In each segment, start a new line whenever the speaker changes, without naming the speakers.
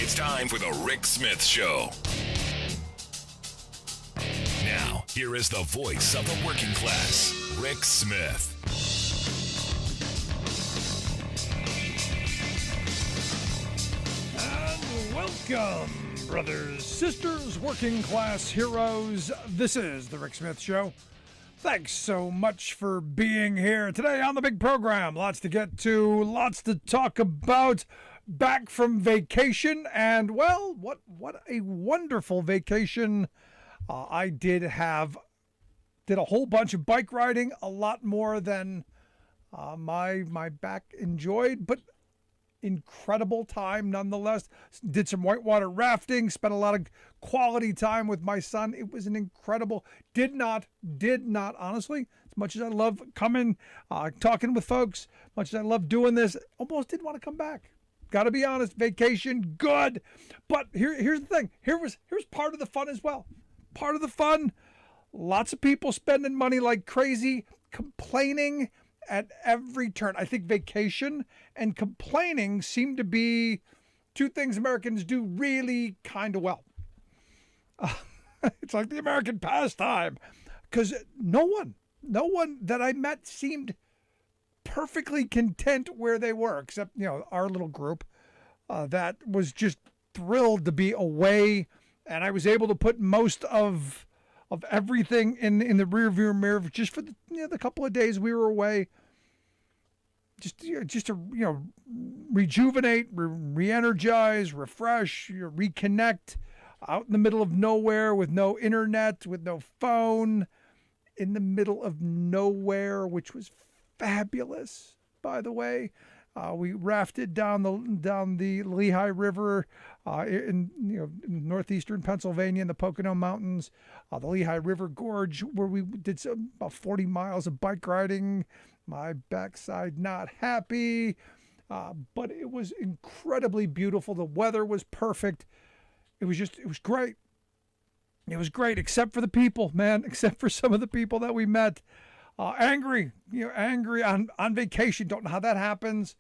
It's time for the Rick Smith Show. Now, here is the voice of the working class, Rick Smith.
And welcome, brothers, sisters, working class heroes. This is the Rick Smith Show. Thanks so much for being here today on the big program. Lots to get to, lots to talk about. Back from vacation, and well, what a wonderful vacation I did have. Did a whole bunch of bike riding, a lot more than my back enjoyed, but incredible time nonetheless. Did some whitewater rafting, spent a lot of quality time with my son. It was an incredible, did not honestly, as much as I love coming, talking with folks, much as I love doing this, almost didn't want to come back. Got to be honest, vacation, good. But here's the thing. Here's part of the fun as well. Part of the fun, lots of people spending money like crazy, complaining at every turn. I think vacation and complaining seem to be two things Americans do really kind of well. It's like the American pastime, because no one that I met seemed perfectly content where they were, except, our little group that was just thrilled to be away. And I was able to put most of everything in the rearview mirror just for the couple of days we were away. Just to rejuvenate, re-energize, refresh, reconnect out in the middle of nowhere with no internet, with no phone, in the middle of nowhere, which was fabulous, by the way. We rafted down the Lehigh River in northeastern Pennsylvania in the Pocono Mountains, the Lehigh River Gorge, where we did about 40 miles of bike riding. My backside not happy, but it was incredibly beautiful. The weather was perfect. It was great. It was great, except for the people, man, except for some of the people that we met. Angry on vacation. Don't know how that happens.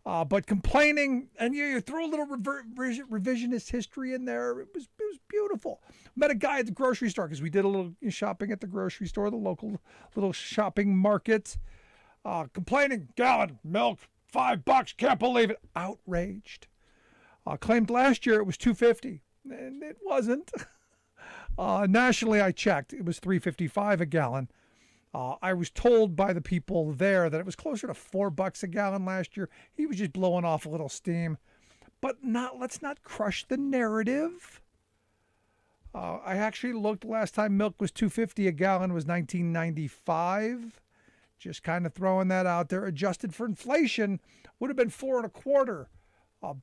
But complaining, and you throw a little revisionist history in there. It was beautiful. Met a guy at the grocery store because we did a little shopping at the grocery store, the local little shopping market. Complaining, gallon milk, $5, can't believe it. Outraged. Claimed last year it was $2.50, and it wasn't. Nationally, I checked, it was $3.55 a gallon. I was told by the people there that it was closer to $4 a gallon last year. He was just blowing off a little steam. But let's not crush the narrative. I actually looked last time milk was $2.50 a gallon was 1995. Just kind of throwing that out there. Adjusted for inflation, would have been $4.25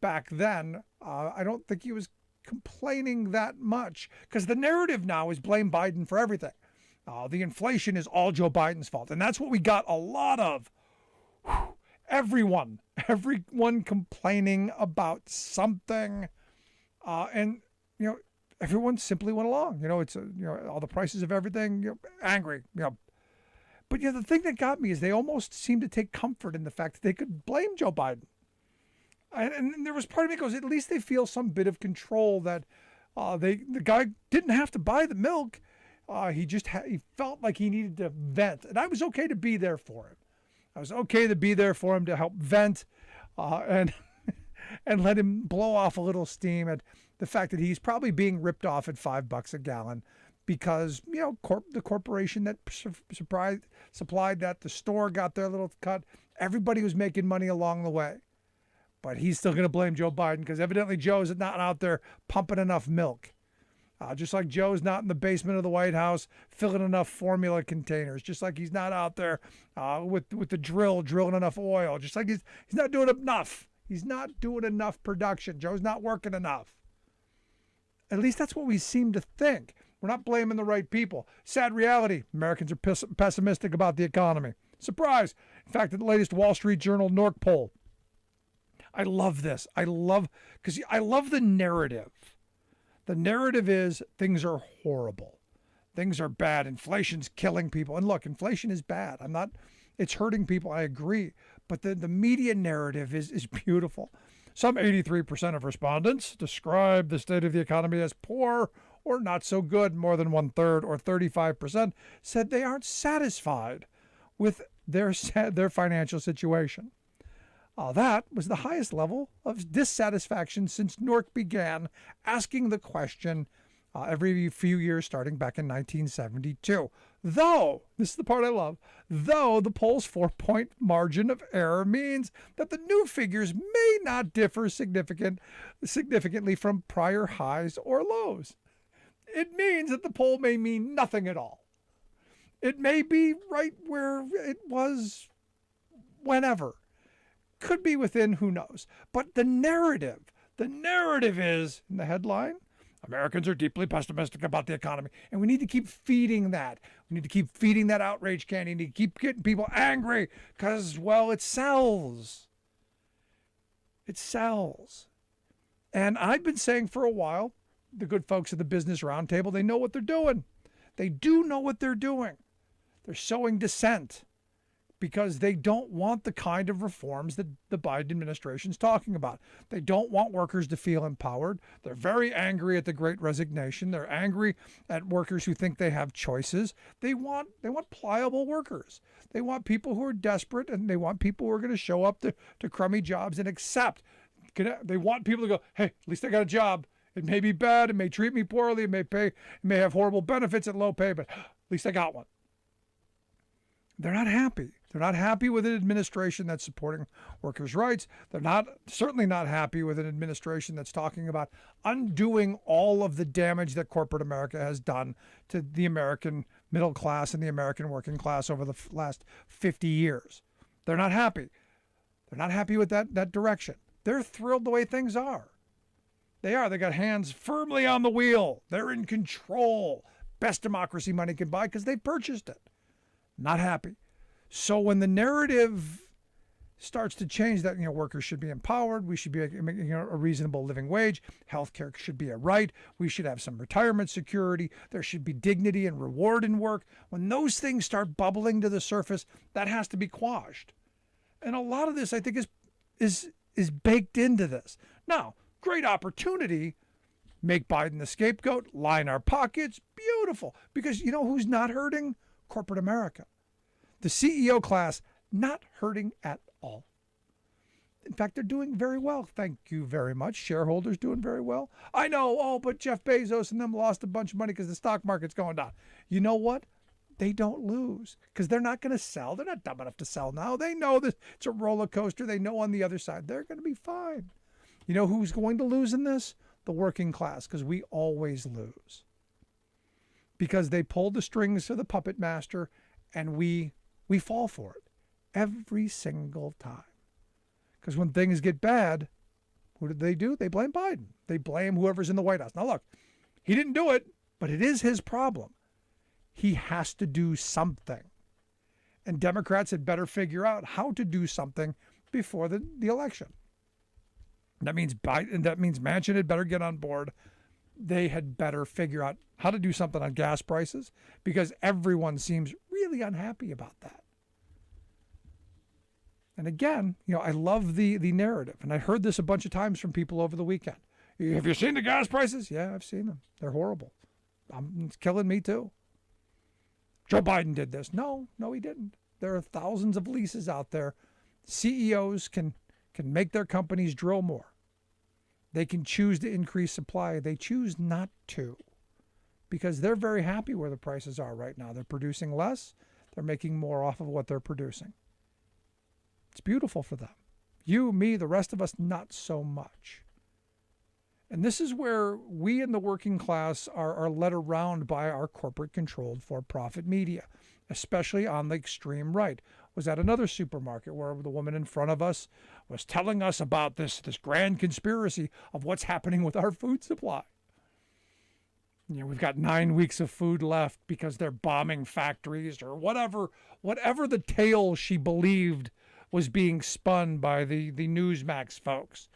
back then. I don't think he was complaining that much, because the narrative now is blame Biden for everything. The inflation is all Joe Biden's fault. And that's what we got a lot of. Everyone complaining about something. And everyone simply went along. It's all the prices of everything, angry, But the thing that got me is they almost seemed to take comfort in the fact that they could blame Joe Biden. And there was part of me that goes, at least they feel some bit of control that the guy didn't have to buy the milk. He felt like he needed to vent, and I was okay to be there for him. I was okay to be there for him to help vent, and let him blow off a little steam at the fact that he's probably being ripped off at $5 a gallon because the corporation that supplied that, the store got their little cut. Everybody was making money along the way, but he's still going to blame Joe Biden because evidently Joe's not out there pumping enough milk. Just like Joe's not in the basement of the White House filling enough formula containers, just like he's not out there with the drilling enough oil, just like he's not doing enough. He's not doing enough production. Joe's not working enough. At least that's what we seem to think. We're not blaming the right people. Sad reality, Americans are pessimistic about the economy. Surprise. In fact, in the latest Wall Street Journal NORC poll, I love this. Because I love the narrative. The narrative is things are horrible. Things are bad. Inflation's killing people. And look, inflation is bad. It's hurting people. I agree. But the media narrative is beautiful. Some 83% of respondents describe the state of the economy as poor or not so good. More than one-third, or 35%, said they aren't satisfied with their financial situation. That was the highest level of dissatisfaction since Newark began asking the question every few years starting back in 1972. Though, this is the part I love, though the poll's 4-point margin of error means that the new figures may not differ significantly from prior highs or lows. It means that the poll may mean nothing at all. It may be right where it was whenever. Could be within, who knows. But the narrative is, in the headline, Americans are deeply pessimistic about the economy. And we need to keep feeding that. We need to keep feeding that outrage candy. We need to keep getting people angry because, well, it sells. It sells. And I've been saying for a while, the good folks at the Business Roundtable, they know what they're doing. They do know what they're doing. They're sowing dissent because they don't want the kind of reforms that the Biden administration is talking about. They don't want workers to feel empowered. They're very angry at the Great Resignation. They're angry at workers who think they have choices. They want pliable workers. They want people who are desperate, and they want people who are going to show up to crummy jobs and accept. They want people to go, hey, at least I got a job. It may be bad. It may treat me poorly. It may have horrible benefits at low pay, but at least I got one. They're not happy. They're not happy with an administration that's supporting workers' rights. They're certainly not happy with an administration that's talking about undoing all of the damage that corporate America has done to the American middle class and the American working class over the last 50 years. They're not happy. They're not happy with that direction. They're thrilled the way things are. They are. They got hands firmly on the wheel. They're in control. Best democracy money can buy because they purchased it. Not happy. So when the narrative starts to change that, workers should be empowered, we should be making a reasonable living wage, healthcare should be a right, we should have some retirement security, there should be dignity and reward in work. When those things start bubbling to the surface, that has to be quashed. And a lot of this, I think, is baked into this. Now, great opportunity. Make Biden the scapegoat, line our pockets, beautiful. Because you know who's not hurting? Corporate America. The CEO class, not hurting at all. In fact, they're doing very well. Thank you very much. Shareholders doing very well. I know, but Jeff Bezos and them lost a bunch of money because the stock market's going down. You know what? They don't lose because they're not going to sell. They're not dumb enough to sell now. They know that it's a roller coaster. They know on the other side they're going to be fine. You know who's going to lose in this? The working class, because we always lose. Because they pulled the strings of the puppet master, and we fall for it every single time. Because when things get bad, what do? They blame Biden. They blame whoever's in the White House. Now look, he didn't do it, but it is his problem. He has to do something. And Democrats had better figure out how to do something before the election. That means Biden. That means Manchin had better get on board. They had better figure out how to do something on gas prices because everyone seems really unhappy about that. And again, I love the narrative. And I heard this a bunch of times from people over the weekend. Have you seen the gas prices? Yeah, I've seen them. They're horrible. It's killing me too. Joe Biden did this. No, he didn't. There are thousands of leases out there. CEOs can make their companies drill more. They can choose to increase supply. They choose not to because they're very happy where the prices are right now. They're producing less. They're making more off of what they're producing. It's beautiful for them. You, me, the rest of us, not so much. And this is where we in the working class are led around by our corporate-controlled for-profit media, especially on the extreme right. Was at another supermarket where the woman in front of us was telling us about this grand conspiracy of what's happening with our food supply. We've got 9 weeks of food left because they're bombing factories or whatever the tale she believed was being spun by the Newsmax folks.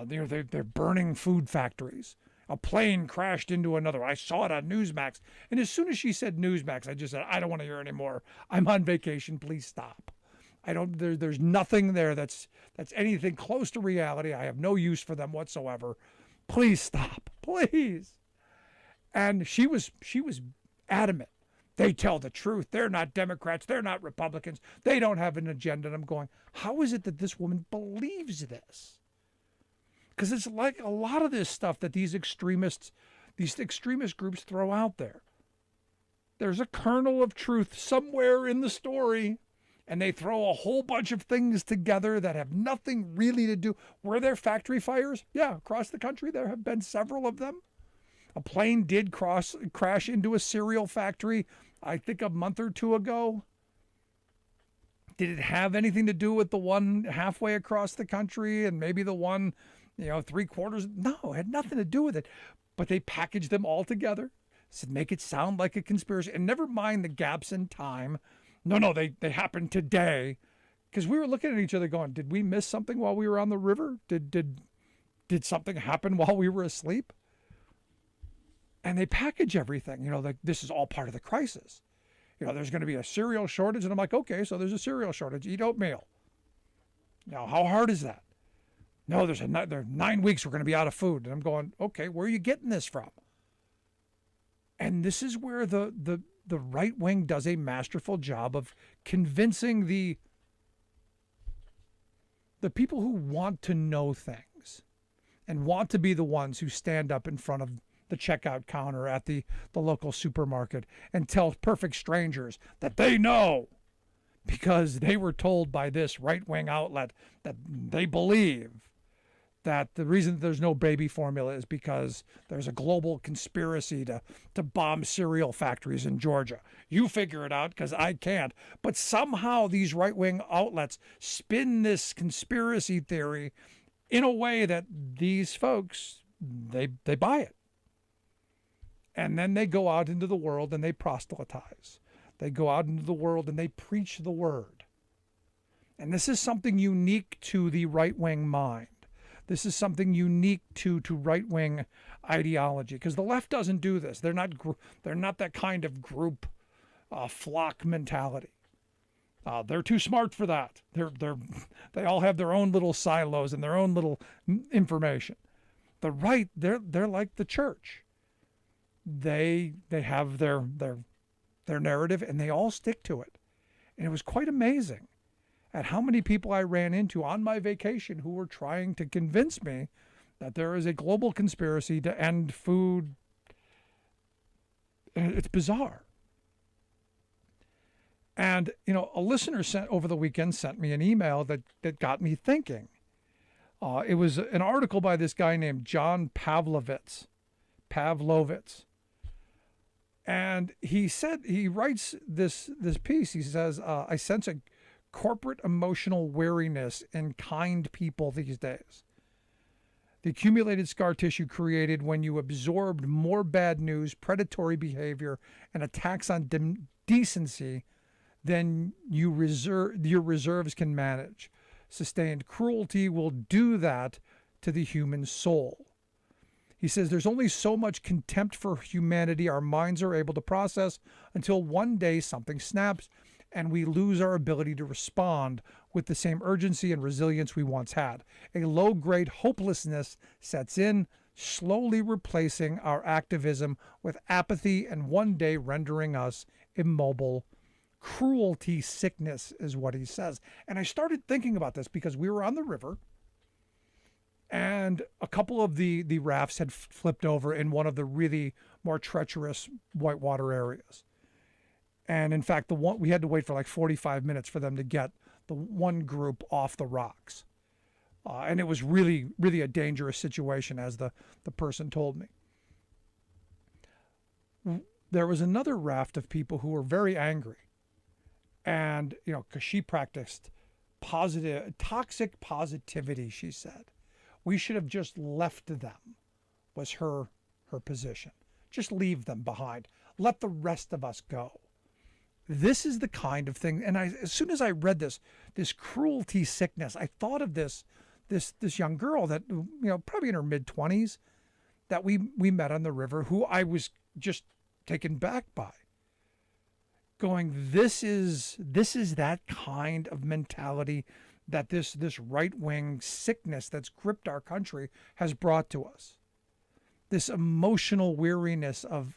They're burning food factories. A plane crashed into another. I saw it on Newsmax. And as soon as she said Newsmax, I just said, I don't want to hear anymore. I'm on vacation. Please stop. There's nothing there that's anything close to reality. I have no use for them whatsoever. Please stop, please. And she was adamant. They tell the truth. They're not Democrats. They're not Republicans. They don't have an agenda. And I'm going, how is it that this woman believes this? Because it's like a lot of this stuff that these extremist groups throw out there. There's a kernel of truth somewhere in the story, and they throw a whole bunch of things together that have nothing really to do. Were there factory fires? Yeah, across the country there have been several of them. A plane did crash into a cereal factory, I think a month or two ago. Did it have anything to do with the one halfway across the country and maybe the one, 3/4? No, it had nothing to do with it. But they packaged them all together, said make it sound like a conspiracy, and never mind the gaps in time. No, they happened today. Because we were looking at each other going, did we miss something while we were on the river? Did something happen while we were asleep? And they package everything, like this is all part of the crisis. There's going to be a cereal shortage. And I'm like, okay, so there's a cereal shortage. Eat oatmeal. Now, how hard is that? No, there are 9 weeks we're going to be out of food. And I'm going, okay, where are you getting this from? And this is where the right wing does a masterful job of convincing the people who want to know things and want to be the ones who stand up in front of the checkout counter at the local supermarket and tell perfect strangers that they know because they were told by this right-wing outlet that they believe that the reason that there's no baby formula is because there's a global conspiracy to bomb cereal factories in Georgia. You figure it out because I can't. But somehow these right-wing outlets spin this conspiracy theory in a way that these folks, they buy it. And then they go out into the world and they proselytize. They go out into the world and they preach the word. And this is something unique to the right-wing mind. This is something unique to right-wing ideology, because the left doesn't do this. They're not that kind of group flock mentality. They're too smart for that. They all have their own little silos and their own little information. The right, they're like the church. They have their narrative and they all stick to it. And it was quite amazing at how many people I ran into on my vacation who were trying to convince me that there is a global conspiracy to end food. It's bizarre. And, a listener over the weekend sent me an email that got me thinking. It was an article by this guy named John Pavlovitz. And he writes this piece. He says, I sense a corporate emotional weariness in kind people these days. The accumulated scar tissue created when you absorbed more bad news, predatory behavior, and attacks on decency than your reserves can manage. Sustained cruelty will do that to the human soul. He says there's only so much contempt for humanity our minds are able to process until one day something snaps and we lose our ability to respond with the same urgency and resilience we once had. A low-grade hopelessness sets in, slowly replacing our activism with apathy and one day rendering us immobile. Cruelty sickness is what he says. And I started thinking about this because we were on the river and a couple of the rafts had flipped over in one of the really more treacherous whitewater areas. And in fact, we had to wait for like 45 minutes for them to get the one group off the rocks. And it was really, really a dangerous situation, as the person told me. There was another raft of people who were very angry. And, because she practiced toxic positivity, she said. We should have just left them, was her position. Just leave them behind. Let the rest of us go. This is the kind of thing, and as soon as I read this cruelty sickness, I thought of this young girl that, probably in her mid-20s, that we met on the river, who I was just taken back by. going, this is that kind of mentality that this right-wing sickness that's gripped our country has brought to us. This emotional weariness of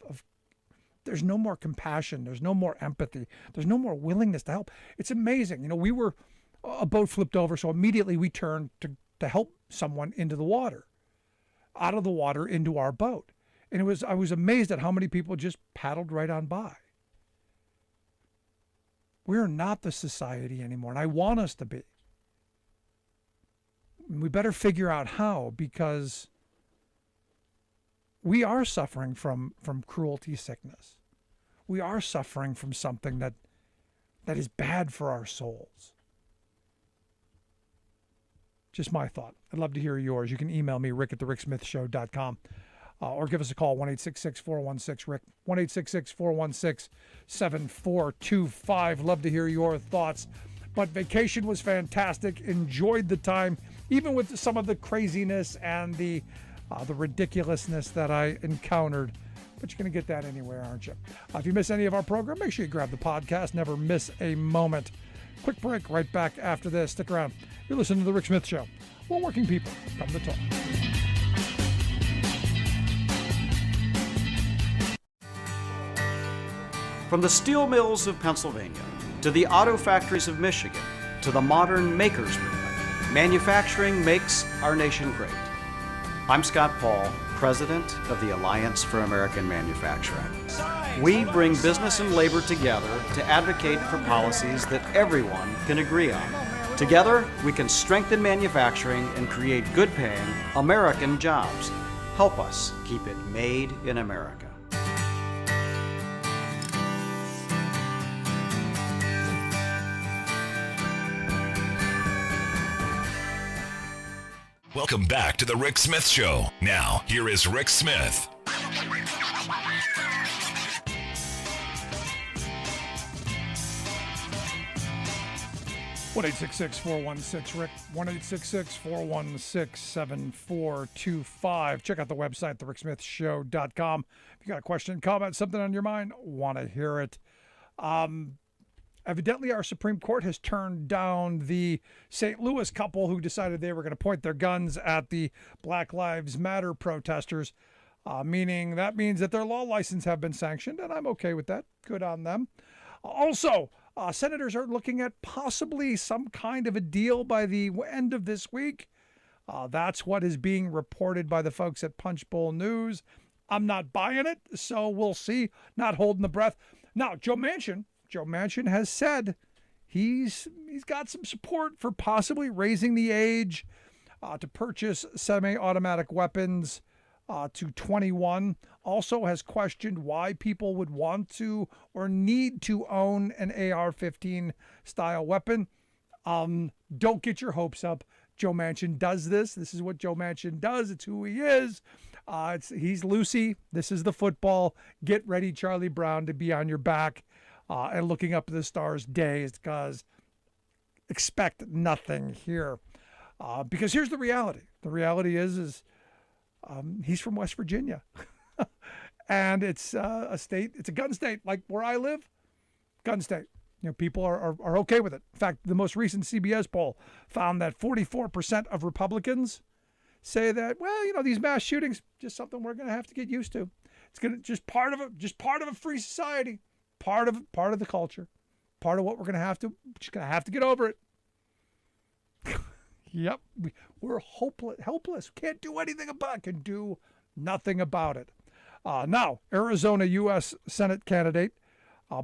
there's no more compassion, there's no more empathy, there's no more willingness to help. It's amazing. We were, a boat flipped over, so immediately we turned to help someone into the water, out of the water into our boat. And I was amazed at how many people just paddled right on by. We're not the society anymore, and I want us to be. We better figure out how, because we are suffering from cruelty sickness. We are suffering from something that is bad for our souls. Just my thought. I'd love to hear yours. You can email me, rick@thericksmithshow.com, or give us a call, 1-866-416-RICK, 1-866-416-7425. Love to hear your thoughts. But vacation was fantastic. Enjoyed the time, even with some of the craziness and the ridiculousness that I encountered. But you're going to get that anywhere, aren't you? If you miss any of our program, make sure you grab the podcast. Never miss a moment. Quick break, right back after this. Stick around. You're listening to The Rick Smith Show. We're working people. Come to talk.
From the steel mills of Pennsylvania to the auto factories of Michigan to the modern makers movement, manufacturing makes our nation great. I'm Scott Paul, president of the Alliance for American Manufacturing. We bring business and labor together to advocate for policies that everyone can agree on. Together, we can strengthen manufacturing and create good-paying American jobs. Help us keep it made in America.
Welcome back to The Rick Smith Show. Now, here is Rick Smith.
1-866-416-RICK, 1-866-416-7425. Check out the website, thericksmithshow.com. If you got a question, comment, something on your mind, want to hear it. Evidently, our Supreme Court has turned down the St. Louis couple who decided they were going to point their guns at the Black Lives Matter protesters, that means that their law license have been sanctioned, and I'm okay with that. Good on them. Also, senators are looking at possibly some kind of a deal by the end of this week. That's what is being reported by the folks at Punchbowl News. I'm not buying it, so we'll see. Not holding the breath. Now, Joe Manchin has said he's got some support for possibly raising the age to purchase semi-automatic weapons to 21. Also has questioned why people would want to or need to own an AR-15 style weapon. Don't get your hopes up. Joe Manchin does this. This is what Joe Manchin does. It's who he is. He's Lucy. This is the football. Get ready, Charlie Brown, to be on your back and looking up at the stars days, because expect nothing here. Because here's the reality. The reality is he's from West Virginia. And it's a state, it's a gun state, like where I live, gun state. People are okay with it. In fact, the most recent CBS poll found that 44% of Republicans say that, these mass shootings, just something we're going to have to get used to. It's going to just part of a free society, part of the culture, part of what we're going to have to get over it. Yep, we're helpless. Can't do anything about it. Can do nothing about it. Now, Arizona U.S. Senate candidate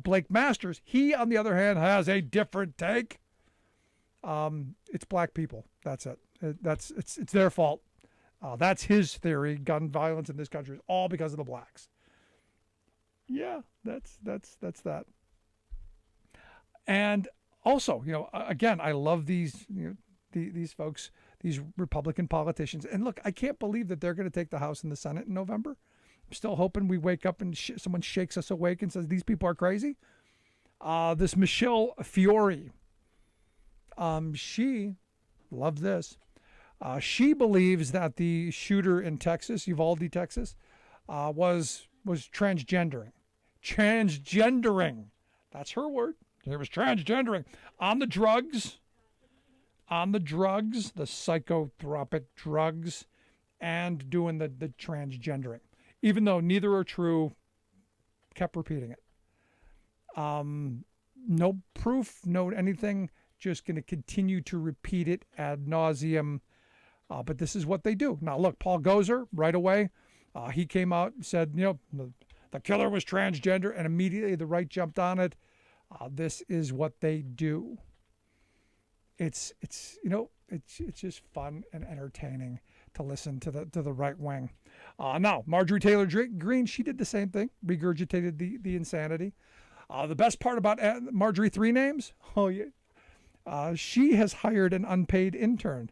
Blake Masters, he, on the other hand, has a different take. It's black people. That's it. It's their fault. That's his theory. Gun violence in this country is all because of the blacks. Yeah, that's that. And also, again, I love these these folks, these Republican politicians. And look, I can't believe that they're going to take the House and the Senate in November. I'm still hoping we wake up and someone shakes us awake and says these people are crazy. This Michelle Fiore, she loved this. She believes that the shooter in Texas, Uvalde, Texas, was transgendering. That's her word. It was transgendering. On the drugs, the psychotropic drugs, and doing the transgendering. Even though neither are true, kept repeating it. No proof, no anything, just going to continue to repeat it ad nauseum. But this is what they do. Now, look, Paul Gozer, right away, he came out and said, the killer was transgender, and immediately the right jumped on it. This is what they do. It's just fun and entertaining to listen to the right wing. Now, Marjorie Taylor Greene, she did the same thing, regurgitated the insanity. The best part about Marjorie Three Names, she has hired an unpaid intern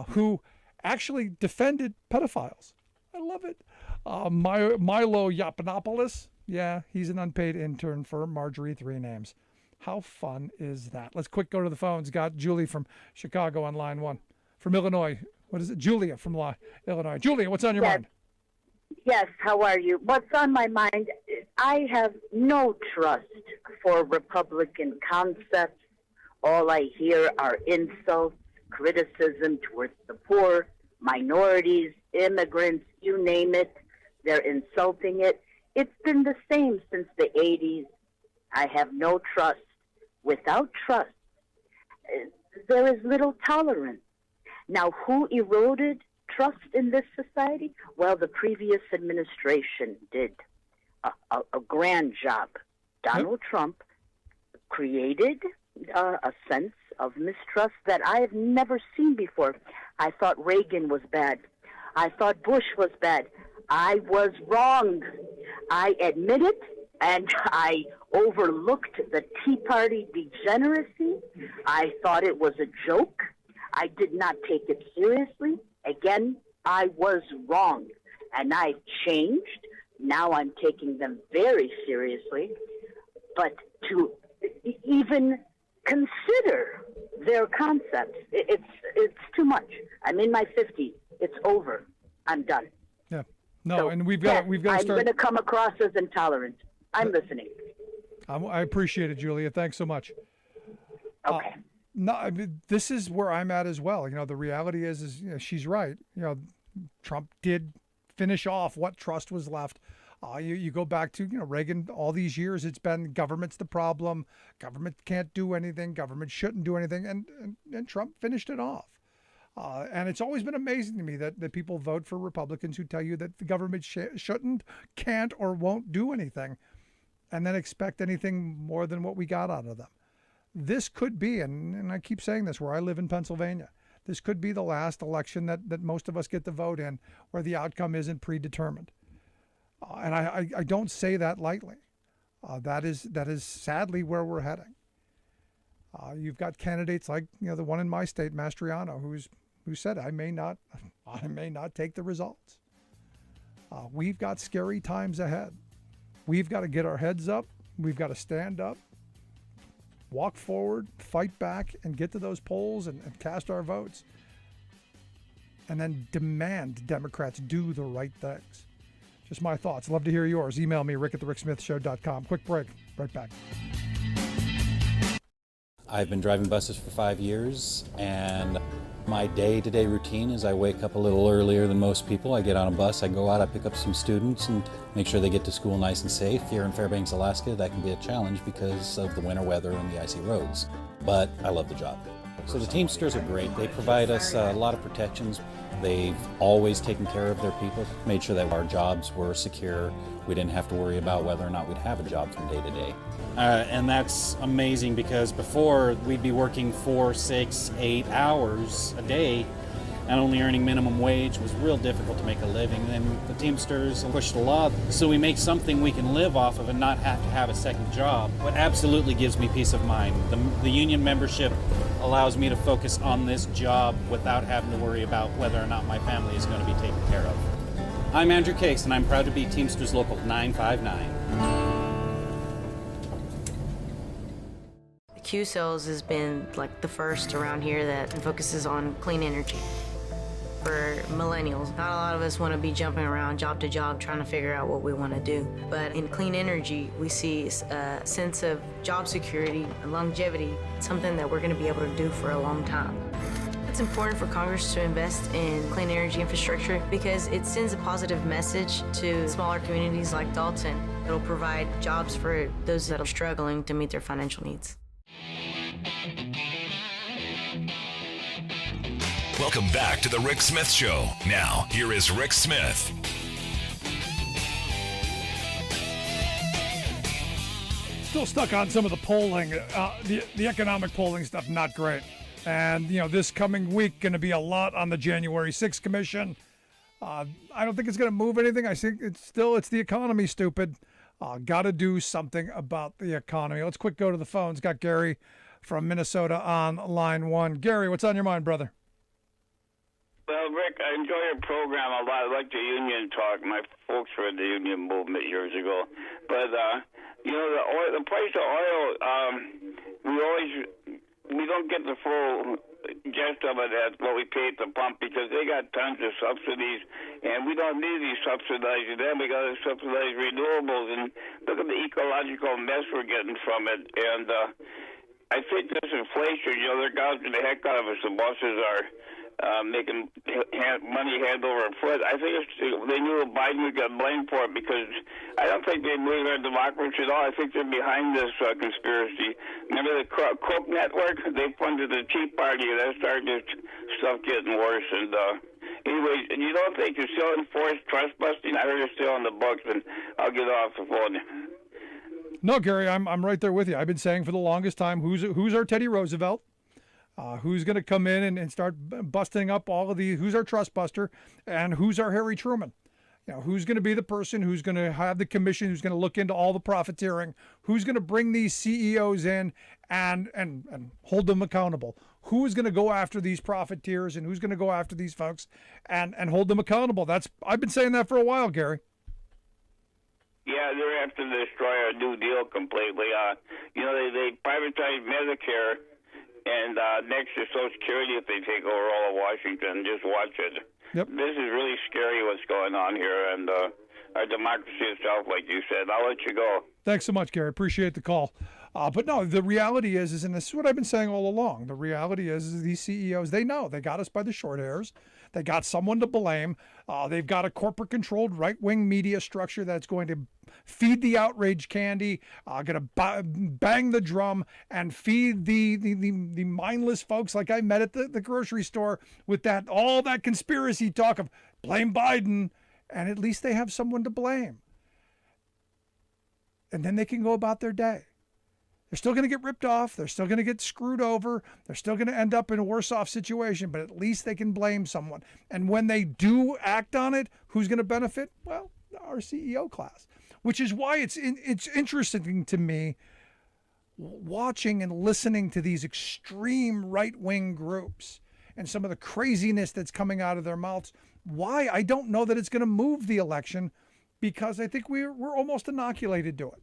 who actually defended pedophiles. I love it. Milo Yiannopoulos, he's an unpaid intern for Marjorie Three Names. How fun is that? Let's quick go to the phones. Got Julie from Chicago on line 1. From Illinois. What is it? Julia from Illinois. Julia, what's on your mind?
Yes, how are you? What's on my mind, I have no trust for Republican concepts. All I hear are insults, criticism towards the poor, minorities, immigrants, you name it. They're insulting it. It's been the same since the 80s. I have no trust. Without trust, there is little tolerance. Now, who eroded trust in this society? Well, the previous administration did a grand job. Donald Trump created a sense of mistrust that I have never seen before. I thought Reagan was bad. I thought Bush was bad. I was wrong. I admit it, and I overlooked the Tea Party degeneracy. I thought it was a joke. I did not take it seriously. Again, I was wrong, and I've changed. Now I'm taking them very seriously. But to even consider their concepts, it's too much. I'm in my 50s. It's over. I'm done.
Yeah. No,
so,
and we've got to start.
I'm going to come across as intolerant. I'm listening.
I appreciate it, Julia. Thanks so much.
Okay.
No, I mean, this is where I'm at as well. The reality is she's right. Trump did finish off what trust was left. You go back to Reagan. All these years, it's been government's the problem. Government can't do anything. Government shouldn't do anything, and Trump finished it off. And it's always been amazing to me that people vote for Republicans who tell you that the government shouldn't, can't, or won't do anything, and then expect anything more than what we got out of them. This could be, and I keep saying this, where I live in Pennsylvania, this could be the last election that most of us get to vote in where the outcome isn't predetermined. And I don't say that lightly. That is sadly where we're heading. You've got candidates like the one in my state, Mastriano, who said I may not take the results. We've got scary times ahead. We've got to get our heads up. We've got to stand up, walk forward, fight back, and get to those polls and cast our votes. And then demand Democrats do the right things. Just my thoughts. Love to hear yours. Email me, rick@thericksmithshow.com. Quick break. Right back.
I've been driving buses for 5 years, and my day-to-day routine is I wake up a little earlier than most people. I get on a bus, I go out, I pick up some students and make sure they get to school nice and safe. Here in Fairbanks, Alaska, that can be a challenge because of the winter weather and the icy roads. But I love the job. So the Teamsters are great. They provide us a lot of protections. They've always taken care of their people, made sure that our jobs were secure. We didn't have to worry about whether or not we'd have a job from day to day.
And that's amazing because before we'd be working 4, 6, 8 hours a day and only earning minimum wage was real difficult to make a living. And then the Teamsters pushed the law so we make something we can live off of and not have to have a second job. What absolutely gives me peace of mind, the union membership allows me to focus on this job without having to worry about whether or not my family is going to be taken care of. I'm Andrew Case, and I'm proud to be Teamsters Local 959.
Q Cells has been like the first around here that focuses on clean energy. for millennials. Not a lot of us want to be jumping around job to job trying to figure out what we want to do. But in clean energy, we see a sense of job security and longevity, something that we're going to be able to do for a long time. It's important for Congress to invest in clean energy infrastructure because it sends a positive message to smaller communities like Dalton. It'll provide jobs for those that are struggling to meet their financial needs.
Welcome back to the Rick Smith Show. Now, here is Rick Smith.
Still stuck on some of the polling, the economic polling stuff, not great. And, this coming week, going to be a lot on the January 6th commission. I don't think it's going to move anything. I think it's the economy, stupid. Got to do something about the economy. Let's quick go to the phones. Got Gary from Minnesota on line one. Gary, what's on your mind, brother?
Well, Rick, I enjoy your program a lot. I like the union talk. My folks were in the union movement years ago. But, the price of oil, we don't get the full gist of it at what we pay at the pump because they got tons of subsidies, and we don't need these subsidizing them. We got to subsidize renewables, and look at the ecological mess we're getting from it. And I think this inflation, they're gouging the heck out of us. The bosses are making money hand over foot. I think they knew Biden would get blamed for it because I don't think they believe in democracy at all. I think they're behind this conspiracy. Remember the Koch network? They funded the Tea Party, and that started this stuff getting worse. And anyways, you don't think you're still enforced trust busting? I heard it's still on the books, and I'll get off the phone.
No, Gary, I'm right there with you. I've been saying for the longest time, who's our Teddy Roosevelt? Who's going to come in and start busting up all of these? Who's our trust buster? And who's our Harry Truman? Who's going to be the person who's going to have the commission, who's going to look into all the profiteering? Who's going to bring these CEOs in and hold them accountable? Who is going to go after these profiteers and who's going to go after these folks and hold them accountable? I've been saying that for a while, Gary.
Yeah, they're after to destroy our New Deal completely. They privatized Medicare. And next to Social Security, if they take over all of Washington, just watch it.
Yep.
This is really scary what's going on here, and our democracy itself, like you said. I'll let you go.
Thanks so much, Gary. Appreciate the call. But no, the reality is, and this is what I've been saying all along, the reality is these CEOs, they know they got us by the short hairs. They got someone to blame. They've got a corporate-controlled right-wing media structure that's going to feed the outrage candy, going to bang the drum and feed the mindless folks like I met at the grocery store with all that conspiracy talk of blame Biden, and at least they have someone to blame. And then they can go about their day. They're still going to get ripped off. They're still going to get screwed over. They're still going to end up in a worse off situation, but at least they can blame someone. And when they do act on it, who's going to benefit? Well, our CEO class, which is why it's interesting to me watching and listening to these extreme right-wing groups and some of the craziness that's coming out of their mouths. Why? I don't know that it's going to move the election because I think we're almost inoculated to it.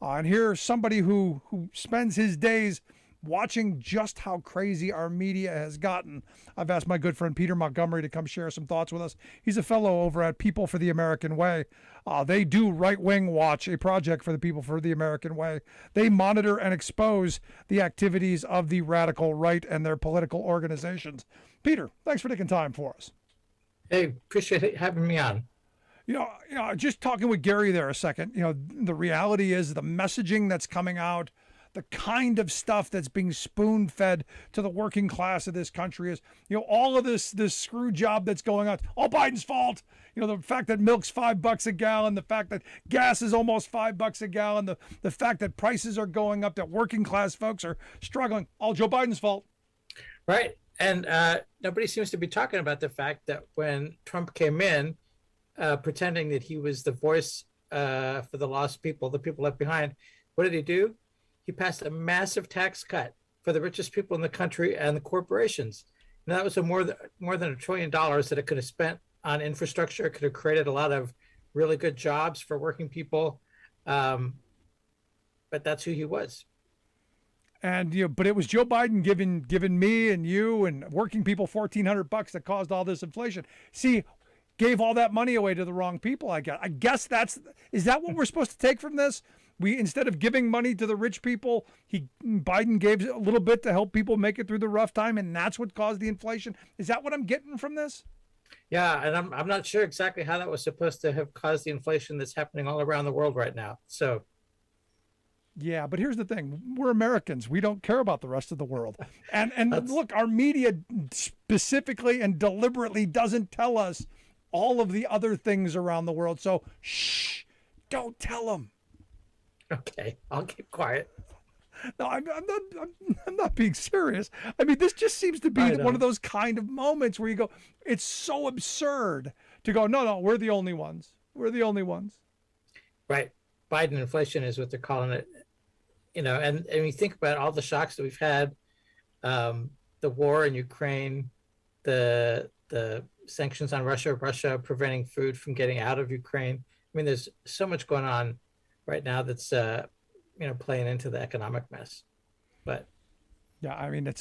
And here's somebody who spends his days watching just how crazy our media has gotten. I've asked my good friend Peter Montgomery to come share some thoughts with us. He's a fellow over at People for the American Way. They do Right Wing Watch, a project for the People for the American Way. They monitor and expose the activities of the radical right and their political organizations. Peter, thanks for taking time for us.
Hey, appreciate having me on.
Just talking with Gary there a second, the reality is the messaging that's coming out, the kind of stuff that's being spoon-fed to the working class of this country is, all of this screw job that's going on, all Biden's fault. The fact that milk's $5 a gallon, the fact that gas is almost $5 a gallon, the fact that prices are going up, that working class folks are struggling, all Joe Biden's fault.
Right. And nobody seems to be talking about the fact that when Trump came in, pretending that he was the voice for the lost people, the people left behind, what did he do? He passed a massive tax cut for the richest people in the country and the corporations. And that was more than $1 trillion that it could have spent on infrastructure. It could have created a lot of really good jobs for working people. But that's who he was.
And but it was Joe Biden giving me and you and working people $1,400 that caused all this inflation. See, gave all that money away to the wrong people. I guess is that what we're supposed to take from this? We, instead of giving money to the rich people, Biden gave a little bit to help people make it through the rough time, and that's what caused the inflation. Is that what I'm getting from this?
Yeah, and I'm not sure exactly how that was supposed to have caused the inflation that's happening all around the world right now. So.
Yeah, but here's the thing. We're Americans. We don't care about the rest of the world. And look, our media specifically and deliberately doesn't tell us all of the other things around the world. So, shh, don't tell them.
Okay, I'll keep quiet.
No, I'm not being serious. I mean, this just seems to be one of those kind of moments where you go, it's so absurd to go, no, we're the only ones. We're the only ones.
Right. Biden inflation is what they're calling it. And you think about all the shocks that we've had, the war in Ukraine, the sanctions on Russia preventing food from getting out of Ukraine. I mean, there's so much going on right now that's playing into the economic mess. But
yeah, I mean,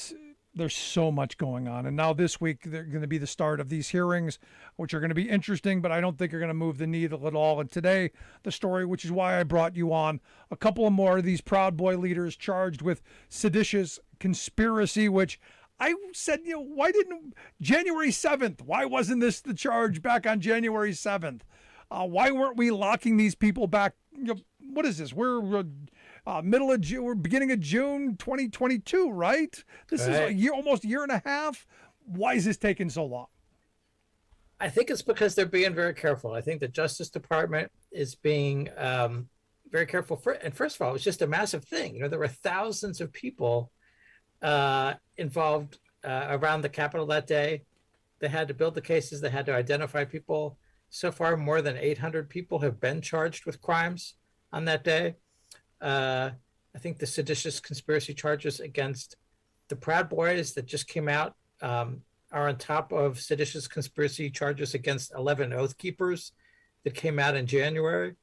there's so much going on. And now this week, they're going to be the start of these hearings, which are going to be interesting, but I don't think are going to move the needle at all. And today, the story, which is why I brought you on, a couple of more of these Proud Boy leaders charged with seditious conspiracy, which I said, why didn't January 7th? Why wasn't this the charge back on January 7th? Why weren't we locking these people back? What is this? We're middle of June, we're beginning of June 2022, right? This is a year, almost a year and a half. Why is this taking so long?
I think it's because they're being very careful. I think the Justice Department is being very careful. And first of all, it was just a massive thing. There were thousands of people involved around the Capitol that day. They had to build the cases. They had to identify people. So far, more than 800 people have been charged with crimes on that day. I think the seditious conspiracy charges against the Proud Boys that just came out are on top of seditious conspiracy charges against 11 Oath Keepers that came out in January.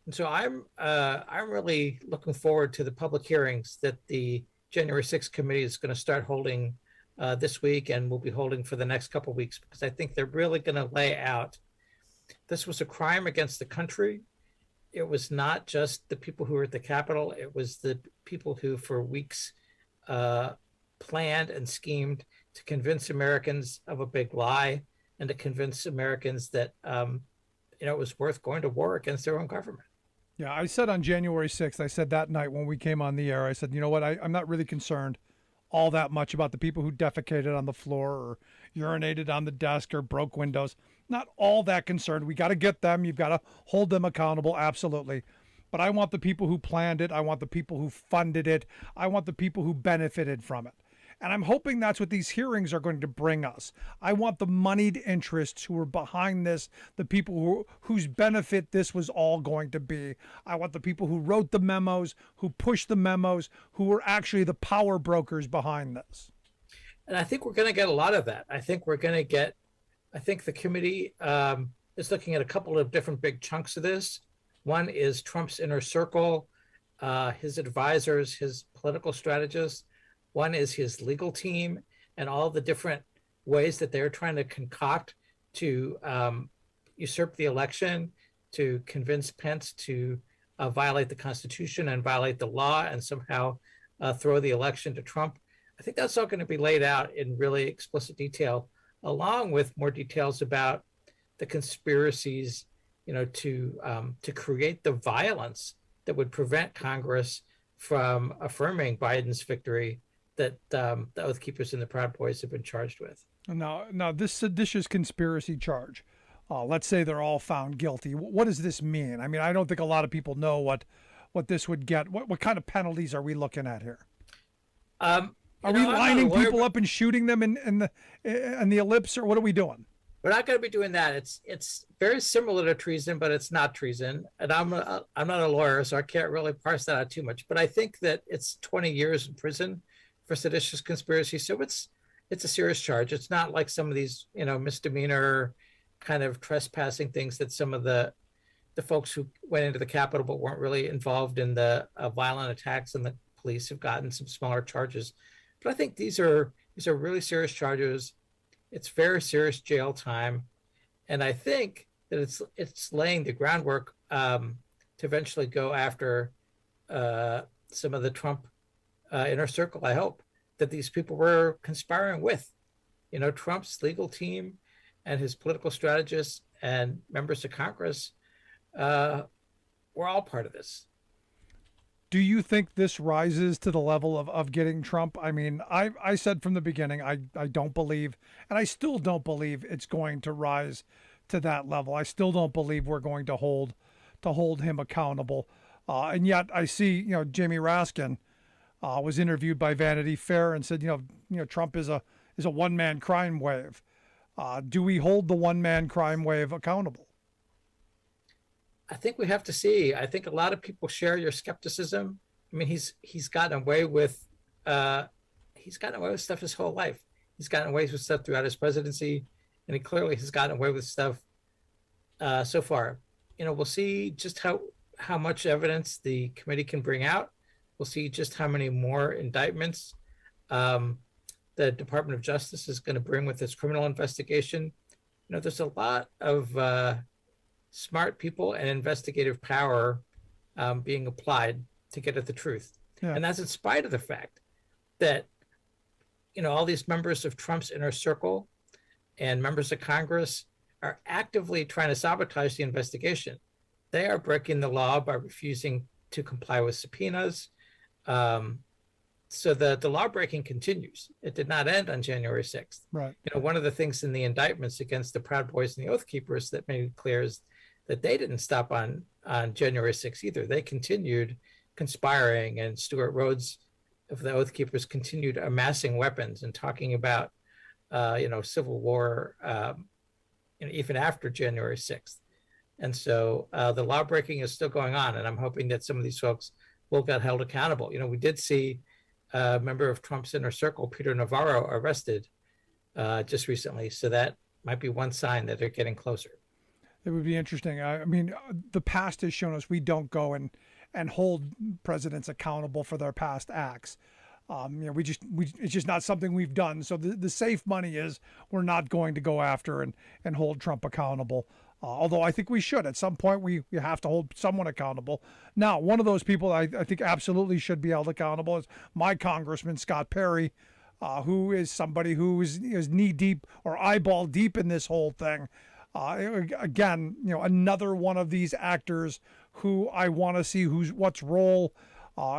And so I'm really looking forward to the public hearings that the January 6th committee is going to start holding this week and will be holding for the next couple of weeks, because I think they're really going to lay out this was a crime against the country. It was not just the people who were at the Capitol. It was the people who for weeks planned and schemed to convince Americans of a big lie and to convince Americans that, it was worth going to war against their own government.
Yeah, I said on January 6th, I said that night when we came on the air, I said, you know what, I'm not really concerned all that much about the people who defecated on the floor or urinated on the desk or broke windows. Not all that concerned. We got to get them. You've got to hold them accountable. Absolutely. But I want the people who planned it. I want the people who funded it. I want the people who benefited from it. And I'm hoping that's what these hearings are going to bring us. I want the moneyed interests who are behind this, the people whose benefit this was all going to be. I want the people who wrote the memos, who pushed the memos, who were actually the power brokers behind this.
And I think we're going to get a lot of that. I think the committee is looking at a couple of different big chunks of this. One is Trump's inner circle, his advisors, his political strategists. One is his legal team and all the different ways that they're trying to concoct to usurp the election, to convince Pence to violate the Constitution and violate the law and somehow throw the election to Trump. I think that's all going to be laid out in really explicit detail, along with more details about the conspiracies, to create the violence that would prevent Congress from affirming Biden's victory that the Oath Keepers and the Proud Boys have been charged with.
Now this seditious conspiracy charge, let's say they're all found guilty. What does this mean? I mean, I don't think a lot of people know what this would get. What kind of penalties are we looking at here? Are we lining people up and shooting them in the ellipse, or what are we doing?
We're not going to be doing that. It's very similar to treason, but it's not treason. And I'm not a lawyer, so I can't really parse that out too much. But I think that it's 20 years in prison for seditious conspiracy. So it's a serious charge. It's not like some of these, misdemeanor kind of trespassing things that some of the folks who went into the Capitol but weren't really involved in the violent attacks and the police have gotten some smaller charges, but I think these are really serious charges. It's very serious jail time, and I think that it's laying the groundwork to eventually go after some of the Trump inner circle. I hope that these people were conspiring with, Trump's legal team and his political strategists and members of Congress were all part of this.
Do you think this rises to the level of getting Trump? I mean, I said from the beginning, I don't believe, and I still don't believe it's going to rise to that level. I still don't believe we're going to hold him accountable. And yet I see, Jamie Raskin was interviewed by Vanity Fair and said, Trump is a one-man crime wave. Do we hold the one-man crime wave accountable?
I think we have to see. I think a lot of people share your skepticism. I mean, he's gotten away with stuff his whole life. He's gotten away with stuff throughout his presidency, and he clearly has gotten away with stuff so far. We'll see just how much evidence the committee can bring out. We'll see just how many more indictments the Department of Justice is going to bring with its criminal investigation. There's a lot of smart people and investigative power being applied to get at the truth. Yeah. And that's in spite of the fact that, all these members of Trump's inner circle and members of Congress are actively trying to sabotage the investigation. They are breaking the law by refusing to comply with subpoenas. So the law breaking continues. It did not end on January 6th.
Right.
One of the things in the indictments against the Proud Boys and the Oath Keepers that made it clear is that they didn't stop on January 6th either. They continued conspiring, and Stuart Rhodes of the Oath Keepers continued amassing weapons and talking about, civil war, even after January 6th. And so the law breaking is still going on, and I'm hoping that some of these folks will get held accountable. We did see a member of Trump's inner circle, Peter Navarro, arrested just recently. So that might be one sign that they're getting closer.
It would be interesting. I mean, the past has shown us we don't go and hold presidents accountable for their past acts. It's just not something we've done. So the safe money is we're not going to go after and hold Trump accountable. Although I think we should. At some point, we have to hold someone accountable. Now, one of those people I think absolutely should be held accountable is my Congressman, Scott Perry, who is somebody who is knee deep or eyeball deep in this whole thing. Again, another one of these actors who I want to see what's role.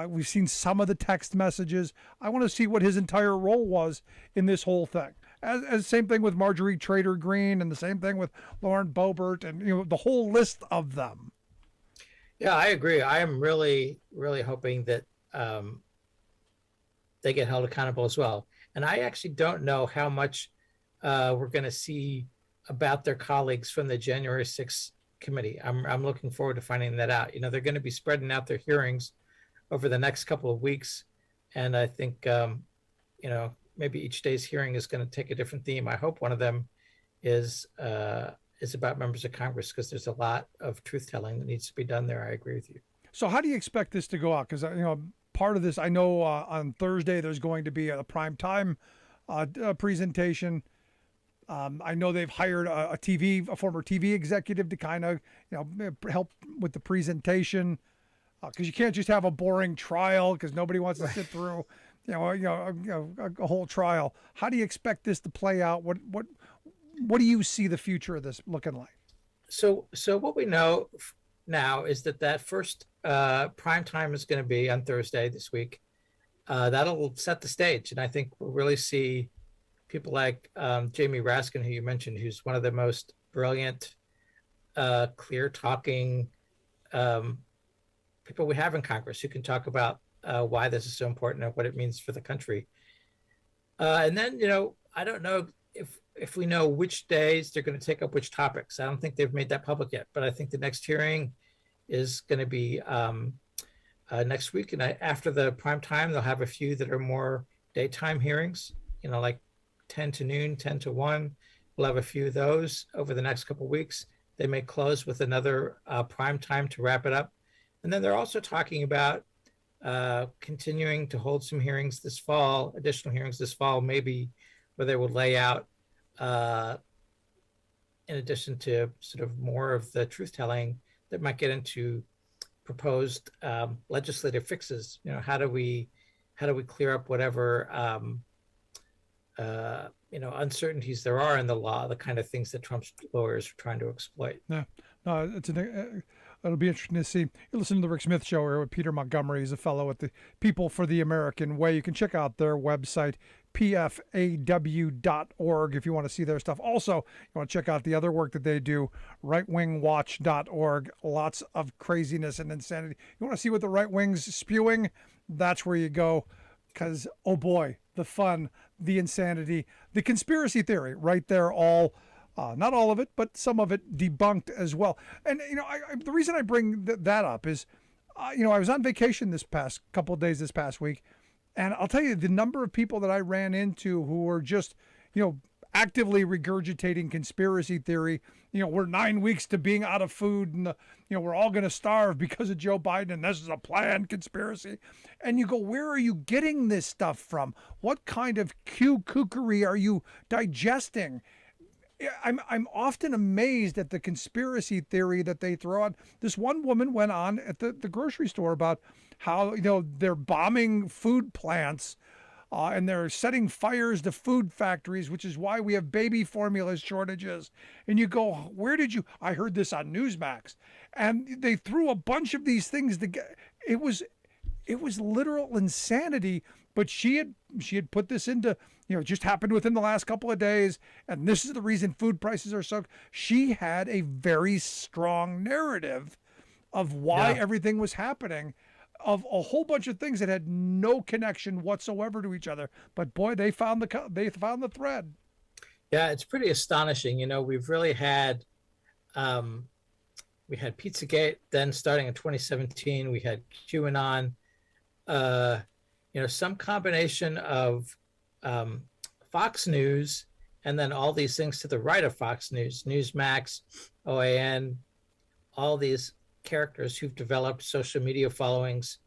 We've seen some of the text messages. I want to see what his entire role was in this whole thing. As same thing with Marjorie Trader Green, and the same thing with Lauren Boebert, and the whole list of them.
Yeah, I agree. I am really, really hoping that they get held accountable as well. And I actually don't know how much we're going to see about their colleagues from the January 6th committee. I'm looking forward to finding that out. They're going to be spreading out their hearings over the next couple of weeks, and I think maybe each day's hearing is going to take a different theme. I hope one of them is about members of Congress, because there's a lot of truth telling that needs to be done there. I agree with you.
So how do you expect this to go out? Because part of this, I know on Thursday there's going to be a prime time presentation. I know they've hired a former TV executive to kind of help with the presentation, because you can't just have a boring trial, because nobody wants to sit through a whole trial. How do you expect this to play out? What do you see the future of this looking like?
So what we know now is that first prime time is going to be on Thursday this week. That'll set the stage, and I think we'll really see people like Jamie Raskin, who you mentioned, who's one of the most brilliant, clear-talking people we have in Congress, who can talk about why this is so important and what it means for the country. And then, I don't know if we know which days they're going to take up which topics. I don't think they've made that public yet, but I think the next hearing is going to be next week. And after the prime time, they'll have a few that are more daytime hearings, like 10 to noon, 10 to 1. We'll have a few of those over the next couple of weeks. They may close with another prime time to wrap it up. And then they're also talking about continuing to hold some hearings this fall, additional hearings this fall, maybe, where they will lay out, in addition to sort of more of the truth telling, that might get into proposed legislative fixes. How do we clear up whatever uncertainties there are in the law, the kind of things that Trump's lawyers are trying to exploit.
Yeah, no, it'll be interesting to see. You listen to the Rick Smith Show here with Peter Montgomery. He's a fellow at the People for the American Way. You can check out their website, pfaw.org, if you want to see their stuff. Also, you want to check out the other work that they do, rightwingwatch.org. Lots of craziness and insanity. You want to see what the right wing's spewing? That's where you go, because, oh boy, the fun, the insanity, the conspiracy theory right there, all not all of it, but some of it debunked as well. And the reason I bring that up is I was on vacation this past couple of days this past week, and I'll tell you the number of people that I ran into who were just actively regurgitating conspiracy theory. We're 9 weeks to being out of food, and we're all going to starve because of Joe Biden, and this is a planned conspiracy. And you go, where are you getting this stuff from? What kind of kookery are you digesting? I'm often amazed at the conspiracy theory that they throw out. This one woman went on at the grocery store about how they're bombing food plants, and they're setting fires to food factories, which is why we have baby formula shortages. And you go, where did you? I heard this on Newsmax, and they threw a bunch of these things together. It was literal insanity. But she had put this into, it just happened within the last couple of days, and this is the reason food prices are so. She had a very strong narrative of why everything was happening, of a whole bunch of things that had no connection whatsoever to each other. But boy, they found the thread.
Yeah, it's pretty astonishing. We've really had, we had Pizzagate, then starting in 2017, we had QAnon. Some combination of Fox News and then all these things to the right of Fox News, Newsmax, OAN, all these characters who've developed social media followings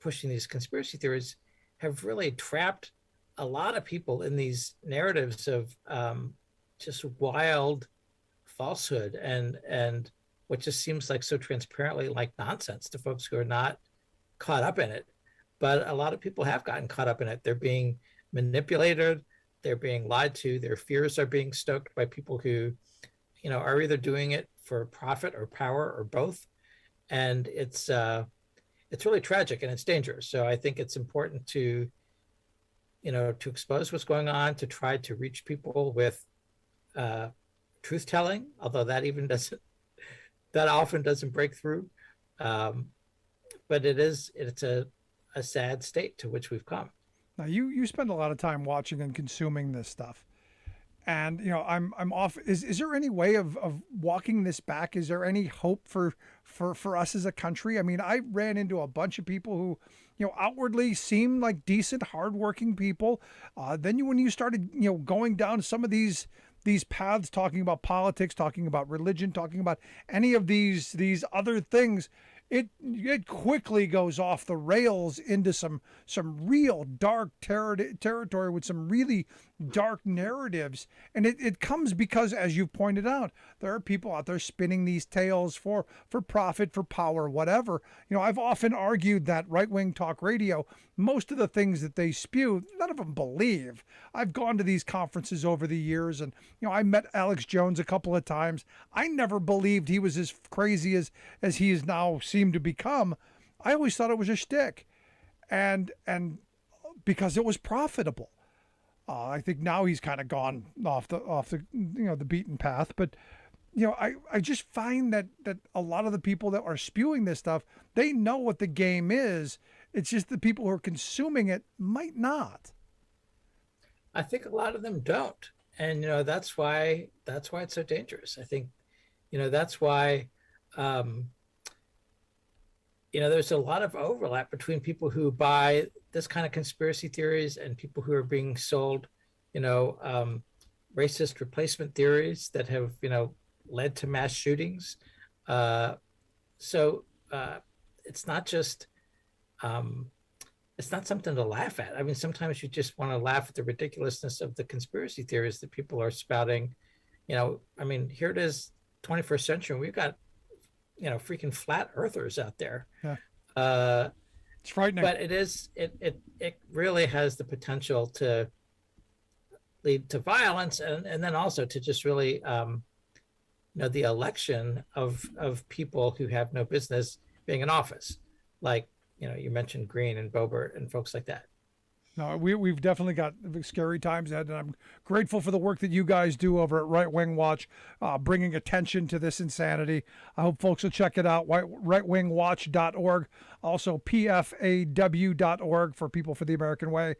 pushing these conspiracy theories have really trapped a lot of people in these narratives of just wild falsehood and what just seems like so transparently like nonsense to folks who are not caught up in it. But a lot of people have gotten caught up in it. They're being manipulated. They're being lied to. Their fears are being stoked by people who, are either doing it for profit or power or both. And it's really tragic and it's dangerous. So I think it's important to expose what's going on, to try to reach people with truth telling, although that often doesn't break through. But it's a sad state to which we've come.
Now you spend a lot of time watching and consuming this stuff, and I'm off. Is there any way of walking this back? Is there any hope for us as a country? I mean, I ran into a bunch of people who outwardly seem like decent, hardworking people. Then when you started going down some of these paths, talking about politics, talking about religion, talking about any of these other things, it quickly goes off the rails into some real dark territory with some really dark narratives. And it comes because, as you pointed out, there are people out there spinning these tales for profit, for power, whatever. I've often argued that right-wing talk radio, most of the things that they spew, none of them believe. I've gone to these conferences over the years, and I met Alex Jones a couple of times. I never believed he was as crazy as he is now seemed to become. I always thought it was a shtick, and because it was profitable. I think now he's kind of gone off the the beaten path, but I just find that a lot of the people that are spewing this stuff, they know what the game is. It's just the people who are consuming it might not.
I think a lot of them don't, and that's why it's so dangerous. I think that's why there's a lot of overlap between people who buy this kind of conspiracy theories and people who are being sold, racist replacement theories that have, led to mass shootings. So it's not just it's not something to laugh at. I mean, sometimes you just want to laugh at the ridiculousness of the conspiracy theories that people are spouting. I mean, here it is, 21st century, and we've got, freaking flat earthers out there.
Yeah. It's frightening.
But it really has the potential to lead to violence, and then also to just really, the election of people who have no business being in office, like, you mentioned Green and Boebert and folks like that.
No, we've definitely got scary times ahead, and I'm grateful for the work that you guys do over at Right Wing Watch, bringing attention to this insanity. I hope folks will check it out, rightwingwatch.org, also pfaw.org for People for the American Way.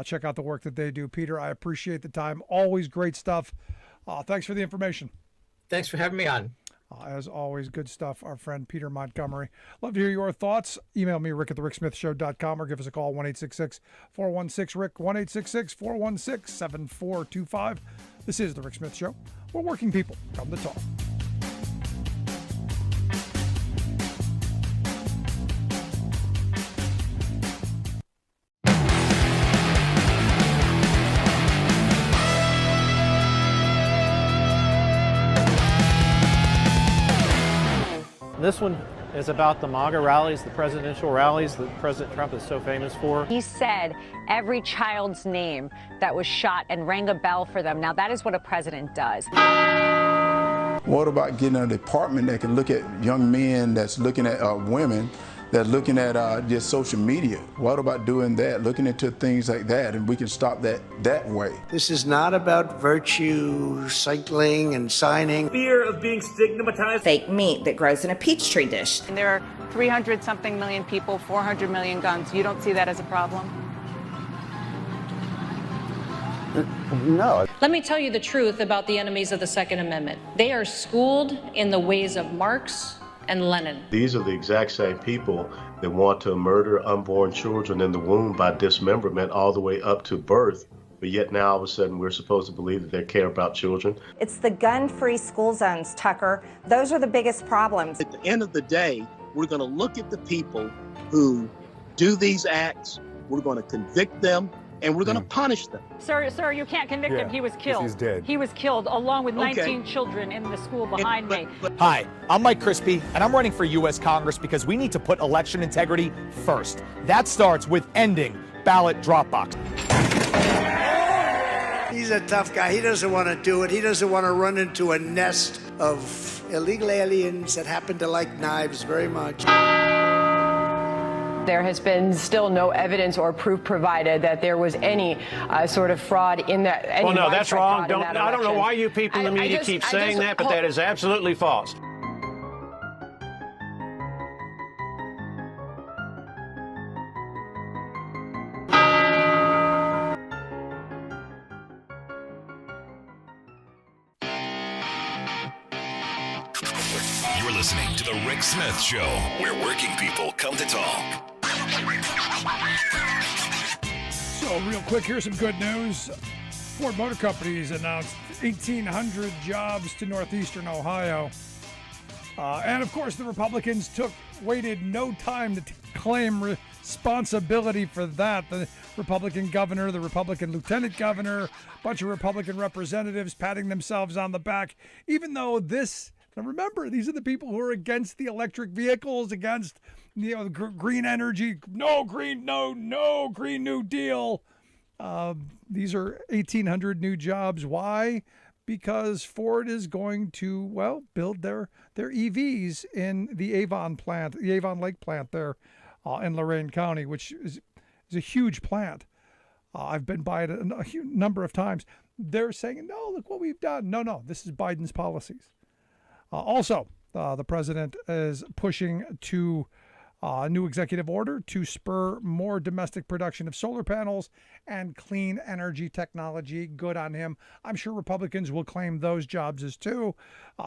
Check out the work that they do. Peter, I appreciate the time. Always great stuff. Thanks for the information.
Thanks for having me on.
As always, good stuff, our friend Peter Montgomery. Love to hear your thoughts. Email me, rick@thericksmithshow.com, or give us a call, 1-866-416-RICK, 1-866-416-7425. This is The Rick Smith Show, where working people come to talk.
This one is about the MAGA rallies, the presidential rallies that President Trump is so famous for.
He said every child's name that was shot and rang a bell for them. Now, that is what a president does.
What about getting a department that can look at young men that's looking at women, that's looking at just social media? What about doing that, looking into things like that, and we can stop that way?
This is not about virtue cycling and signing.
Fear of being stigmatized.
Fake meat that grows in a Peachtree dish.
And there are 300-something million people, 400 million guns. You don't see that as a problem?
No.
Let me tell you the truth about the enemies of the Second Amendment. They are schooled in the ways of Marx and Lenin.
These are the exact same people that want to murder unborn children in the womb by dismemberment all the way up to birth. But yet now all of a sudden we're supposed to believe that they care about children.
It's the gun-free school zones, Tucker. Those are the biggest problems.
At the end of the day, we're going to look at the people who do these acts, we're going to convict them, and we're going to punish them.
Sir, you can't convict him. He was killed.
He's dead.
He was killed along with 19 children in the school behind me.
Hi, I'm Mike Crispy, and I'm running for U.S. Congress because we need to put election integrity first. That starts with ending ballot drop box.
He's a tough guy. He doesn't want to do it. He doesn't want to run into a nest of illegal aliens that happen to like knives very much.
There has been still no evidence or proof provided that there was any sort of fraud in that.
Well, no, that's wrong. I don't know why you people in the media keep saying that, but that is absolutely false.
You're listening to The Rick Smith Show, where working people come to talk.
So real quick, here's some good news. Ford Motor Company's announced 1,800 jobs to Northeastern Ohio. And of course, the Republicans waited no time to claim responsibility for that. The Republican governor, the Republican lieutenant governor, a bunch of Republican representatives patting themselves on the back, even though now remember, these are the people who are against the electric vehicles, against green energy, no Green New Deal. These are 1,800 new jobs. Why? Because Ford is going to, build their EVs in the Avon Lake plant there in Lorain County, which is a huge plant. I've been by it a number of times. They're saying, no, look what we've done. No, this is Biden's policies. Also, the president is pushing to a new executive order to spur more domestic production of solar panels and clean energy technology. Good on him. I'm sure Republicans will claim those jobs as too,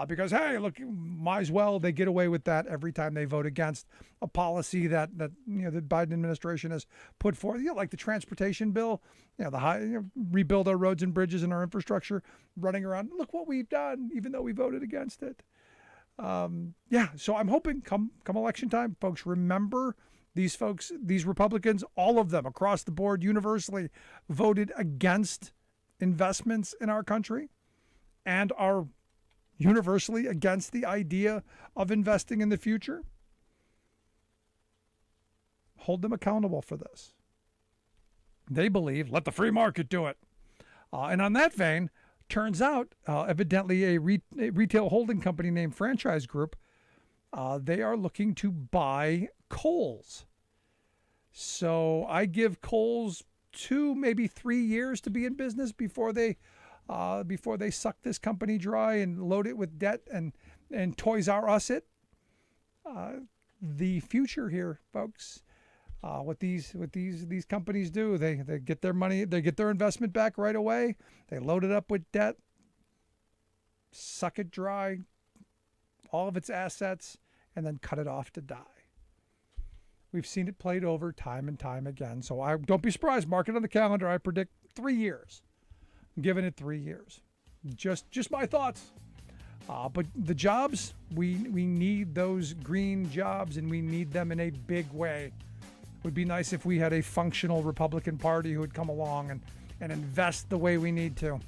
because, hey, look, might as well. They get away with that every time they vote against a policy that the Biden administration has put forth, like the transportation bill, rebuild our roads and bridges and our infrastructure, running around. Look what we've done, even though we voted against it. So I'm hoping come election time, folks, remember These folks, these Republicans, all of them across the board universally voted against investments in our country and are universally against the idea of investing in the future. Hold them accountable for this. They believe, let the free market do it. And on that vein, turns out, evidently a retail holding company named Franchise Group, they are looking to buy Kohl's. So I give Kohl's 2, maybe 3 years to be in business before they suck this company dry and load it with debt and Toys R Us it. The future here, folks. What these companies do, they get their money, they get their investment back right away. They load it up with debt, suck it dry, all of its assets, and then cut it off to die. We've seen it played over time and time again. So don't be surprised. Mark it on the calendar. I predict 3 years. I'm giving it 3 years. Just my thoughts. But the jobs, we need those green jobs, and we need them in a big way. It would be nice if we had a functional Republican Party who would come along and invest the way we need to.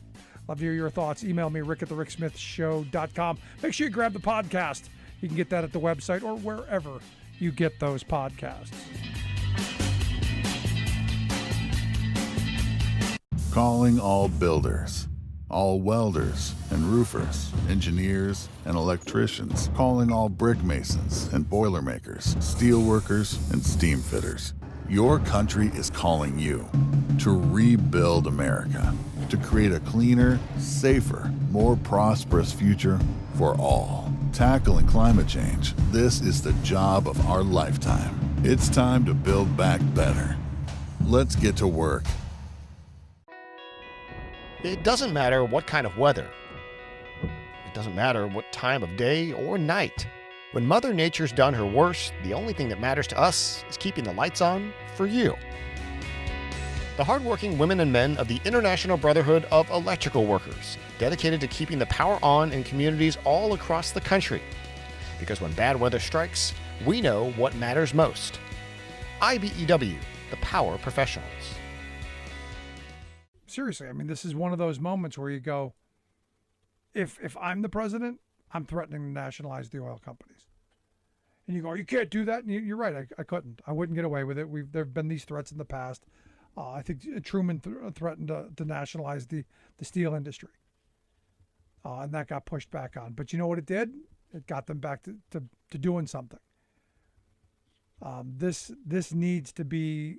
Love to hear your thoughts. Email me, rick@thericksmithshow.com. Make sure you grab the podcast. You can get that at the website or wherever you get those podcasts.
Calling all builders, all welders and roofers, engineers and electricians, calling all brick masons and boiler makers, steel workers and steam fitters. Your country is calling you to rebuild America, to create a cleaner, safer, more prosperous future for all. Tackling climate change, this is the job of our lifetime. It's time to build back better. Let's get to work.
It doesn't matter what kind of weather. It doesn't matter what time of day or night. When Mother Nature's done her worst, the only thing that matters to us is keeping the lights on for you. The hardworking women and men of the International Brotherhood of Electrical Workers, dedicated to keeping the power on in communities all across the country. Because when bad weather strikes, we know what matters most. IBEW, the power professionals.
Seriously, I mean, this is one of those moments where you go, if I'm the president, I'm threatening to nationalize the oil companies. And you go, you can't do that. And you're right, I couldn't. I wouldn't get away with it. There have been these threats in the past. I think Truman threatened to nationalize the steel industry. And that got pushed back on. But you know what it did? It got them back to doing something. This needs to be,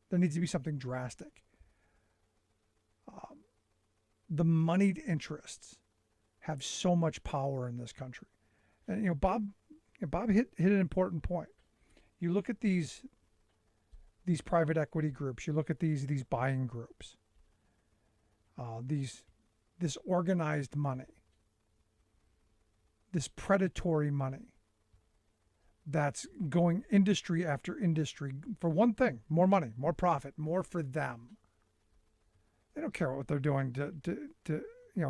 there needs to be something drastic. The moneyed interests have so much power in this country. And, Bob hit an important point. You look at these private equity groups, you look at these buying groups, this organized money, this predatory money that's going industry after industry for one thing: more money, more profit, more for them. They don't care what they're doing to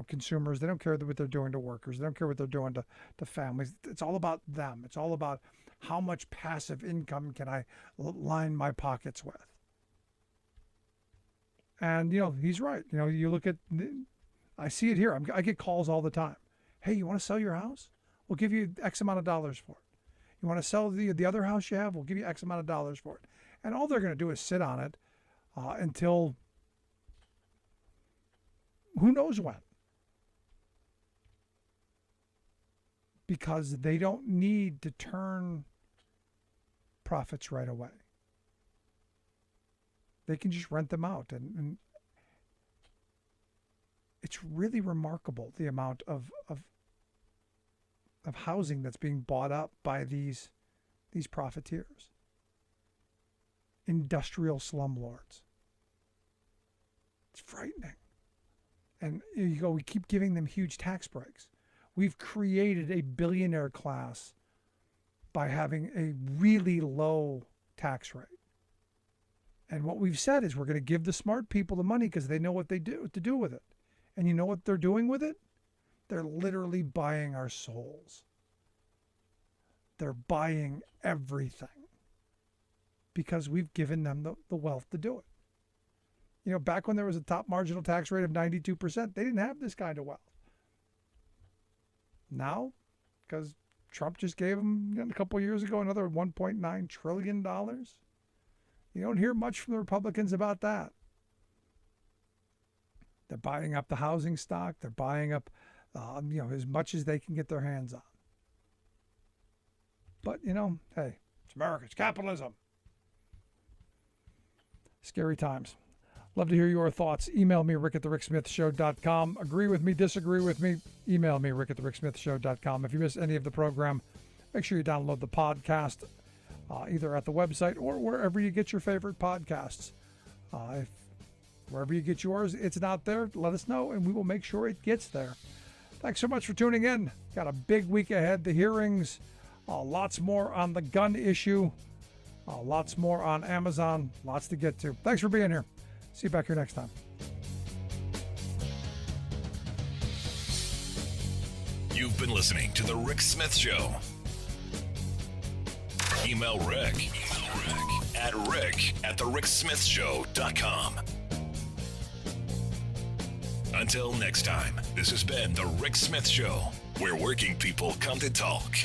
consumers. They don't care what they're doing to workers. They don't care what they're doing to families. It's all about them. It's all about how much passive income can I line my pockets with. And, he's right. You look at, I see it here. I get calls all the time. Hey, you want to sell your house? We'll give you X amount of dollars for it. You want to sell the other house you have? We'll give you X amount of dollars for it. And all they're going to do is sit on it until who knows when. Because they don't need to turn profits right away. They can just rent them out. And it's really remarkable the amount of housing that's being bought up by these profiteers. Industrial slumlords. It's frightening. And we keep giving them huge tax breaks. We've created a billionaire class by having a really low tax rate. And what we've said is we're going to give the smart people the money because they know what to do with it. And you know what they're doing with it? They're literally buying our souls. They're buying everything. because we've given them the wealth to do it. You know, back when there was a top marginal tax rate of 92%, they didn't have this kind of wealth. Now, because Trump just gave them a couple of years ago another $1.9 trillion, you don't hear much from the Republicans about that. They're buying up the housing stock. They're buying up, as much as they can get their hands on. But, hey, it's America. It's capitalism. Scary times. Love to hear your thoughts. Email me, rick@thericksmithshow.com. Agree with me, disagree with me, email me, rick@thericksmithshow.com. If you miss any of the program, make sure you download the podcast either at the website or wherever you get your favorite podcasts. If wherever you get yours, it's not there, let us know, and we will make sure it gets there. Thanks so much for tuning in. Got a big week ahead. The hearings, lots more on the gun issue, lots more on Amazon, lots to get to. Thanks for being here. See you back here next time.
You've been listening to The Rick Smith Show. Email Rick at rick@thericksmithshow.com. Until next time, this has been The Rick Smith Show, where working people come to talk.